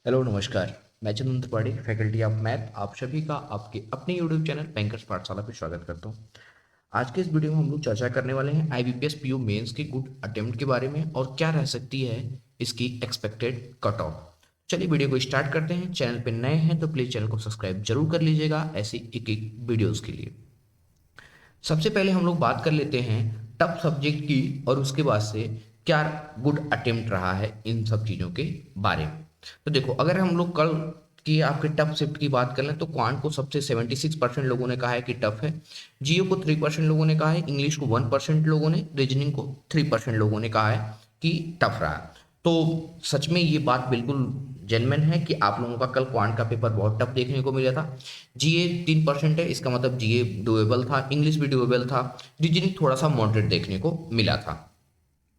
Hello नमस्कार। मैं चंदन Tripathi, faculty of math, आप सभी का आपके अपने यूट्यूब चैनल बैंकर्स पाठशाला पे स्वागत करता हूँ। आज के इस वीडियो में हम लोग चर्चा करने वाले हैं आईबीपीएस पीओ मेंस के गुड अटेम्प्ट के बारे में और क्या रह सकती है इसकी एक्सपेक्टेड कट ऑफ। चलिए वीडियो को स्टार्ट करते हैं। चैनल पे नए हैं तो प्लीज़ चैनल को सब्सक्राइब जरूर कर लीजिएगा ऐसी एक एक वीडियोज़ के लिए। सबसे पहले हम लोग बात कर लेते हैं टफ सब्जेक्ट की और उसके बाद से क्या गुड अटेम्प्ट रहा है इन सब चीज़ों के बारे में। तो देखो, अगर हम लोग कल की आपके टफ शिफ्ट की बात कर लें तो क्वांट को सबसे 76% लोगों ने कहा है कि टफ है, जियो को 3% लोगों ने कहा है, इंग्लिश को 1% लोगों ने, रीजनिंग को 3% लोगों ने कहा है कि टफ रहा। तो सच में ये बात बिल्कुल जेन्युइन है कि आप लोगों का कल क्वांट का पेपर बहुत टफ देखने को मिला था। जीए 3% है, इसका मतलब जीए डुएबल था, इंग्लिश भी डुएबल था, रीजनिंग थोड़ा सा मॉडरेट देखने को मिला था।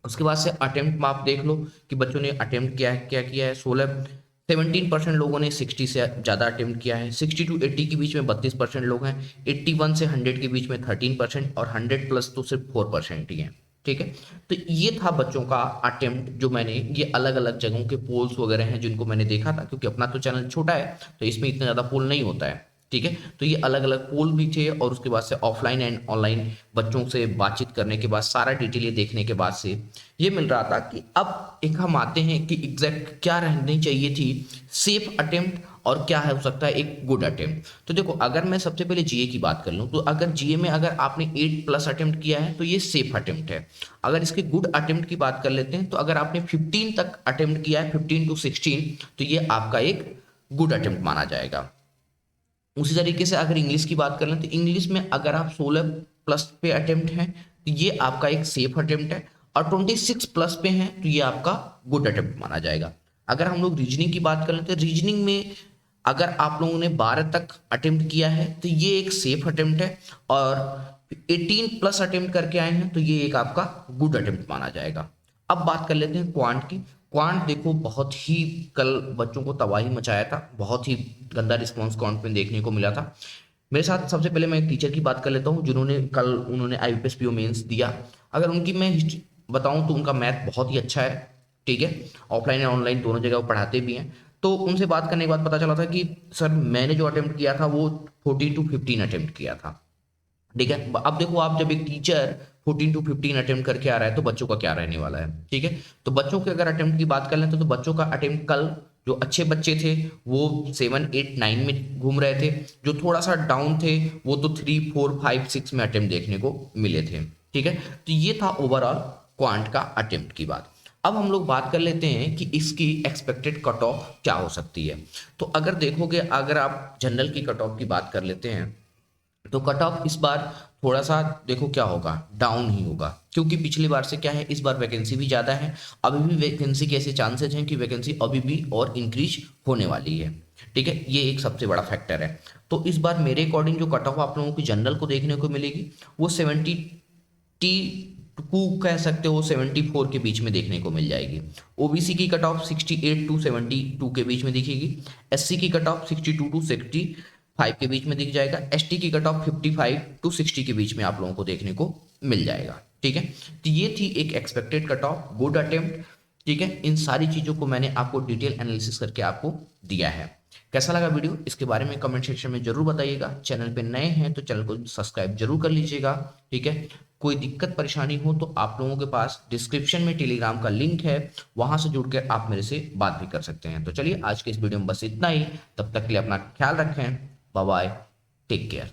उसके बाद से अटेम्प्ट में आप देख लो कि बच्चों ने अटेम्प्ट किया है, क्या किया है, 17% लोगों ने 60 से ज़्यादा अटेम्प्ट किया है, 60 to 80 के बीच में 32% लोग हैं, 81 से 100 के बीच में 13% और 100 प्लस तो सिर्फ 4% ही हैं। ठीक है, तो ये था बच्चों का अटेम्प्ट जो मैंने ये अलग अलग जगहों के पोल्स वगैरह हैं जिनको मैंने देखा था, क्योंकि अपना तो चैनल छोटा है तो इसमें इतना ज़्यादा पोल नहीं होता है। ठीक है, तो ये अलग अलग पोल भी थे और उसके बाद से ऑफलाइन एंड ऑनलाइन बच्चों से बातचीत करने के बाद सारा डिटेल ये देखने के बाद से ये मिल रहा था कि अब एक हम आते हैं कि एग्जैक्ट क्या रहनी चाहिए थी सेफ अटेम्प्ट और क्या है हो सकता है एक गुड अटेम्प्ट। तो देखो, अगर मैं सबसे पहले जीए की बात कर लूँ तो अगर जीए में अगर आपने 8+ अटेम्प्ट किया है तो ये सेफ अटेम्प्ट है। अगर इसके गुड अटेम्प्ट की बात कर लेते हैं तो अगर आपने 15 तक अटेम्प्ट किया है, 15 to 16, तो ये आपका एक गुड अटेम्प्ट माना जाएगा। उसी तरीके से अगर इंग्लिश की बात कर लें तो इंग्लिश में अगर आप 16+ पे अटेम्प्ट हैं तो ये आपका एक सेफ अटेम्प्ट है, और 26+ पे हैं तो ये आपका गुड अटेम्प्ट माना जाएगा। अगर हम लोग रीजनिंग की बात कर लें तो रीजनिंग में अगर आप लोगों ने 12 तक अटेम्प्ट किया है तो ये एक सेफ अटेम्प्ट है, और 18+ अटेम्प्ट करके आए हैं तो ये एक आपका गुड अटेम्प्ट माना जाएगा। अब बात कर लेते हैं क्वांट की। क्वांट देखो, बहुत ही कल बच्चों को तबाही मचाया था, बहुत ही गंदा रिस्पॉन्स क्वांट में देखने को मिला था। मेरे साथ सबसे पहले मैं एक टीचर की बात कर लेता हूँ जिन्होंने कल उन्होंने आईबीपीएस पीओ मेंस दिया। अगर उनकी मैं हिस्ट्री बताऊँ तो उनका मैथ बहुत ही अच्छा है। ठीक है, ऑफलाइन और ऑनलाइन दोनों जगह वो पढ़ाते भी हैं। तो उनसे बात करने के बाद पता चला था कि सर मैंने जो अटेम्प्ट किया था वो 14 to 15 अटेम्प्ट किया था। ठीक है, अब देखो, आप जब एक टीचर 14 to 15 अटेम्प्ट करके आ रहा है तो बच्चों का क्या रहने वाला है। ठीक है, तो बच्चों के अगर अटेम्प्ट की बात कर लें तो बच्चों का अटेम्प्ट कल जो अच्छे बच्चे थे वो 7, 8, 9 में घूम रहे थे, जो थोड़ा सा डाउन थे वो तो 3, 4, 5, 6 में अटेम्प्ट देखने को मिले थे। ठीक है, तो ये था ओवरऑल क्वांट का अटेम्प्ट की बात। अब हम लोग बात कर लेते हैं कि इसकी एक्सपेक्टेड कट ऑफ क्या हो सकती है। तो अगर देखोगे, अगर आप जनरल की कट ऑफ की बात कर लेते हैं तो कट ऑफ इस बार थोड़ा सा देखो क्या होगा, डाउन ही होगा, क्योंकि पिछली बार से क्या है, इस बार वैकेंसी भी ज़्यादा है। अभी भी वैकेंसी के ऐसे चांसेस हैं कि वैकेंसी अभी भी और इंक्रीज होने वाली है। ठीक है, ये एक सबसे बड़ा फैक्टर है। तो इस बार मेरे अकॉर्डिंग जो कट ऑफ आप लोगों की जनरल को देखने को मिलेगी वो 72 कह सकते हो, 74 के बीच में देखने को मिल जाएगी। ओबीसी की कट ऑफ 68 to 72 के बीच में दिखेगी। एससी की कट ऑफ 62 to 65 के बीच में दिख जाएगा। एसटी की कट ऑफ 55 to 60 के बीच में आप लोगों को देखने को मिल जाएगा। ठीक है, तो ये थी एक expected cut off, good attempt. ठीक है, इन सारी चीज़ों को मैंने आपको डिटेल एनालिसिस करके आपको दिया है। कैसा लगा वीडियो, इसके बारे में कमेंट सेक्शन में जरूर बताइएगा। चैनल पे नए हैं तो चैनल को सब्सक्राइब जरूर कर लीजिएगा। ठीक है, कोई दिक्कत परेशानी हो तो आप लोगों के पास डिस्क्रिप्शन में टेलीग्राम का लिंक है, वहां से जुड़ कर आप मेरे से बात भी कर सकते हैं। तो चलिए आज के इस वीडियो में बस इतना ही। तब तक के लिए अपना ख्याल रखें। Bye bye, take care.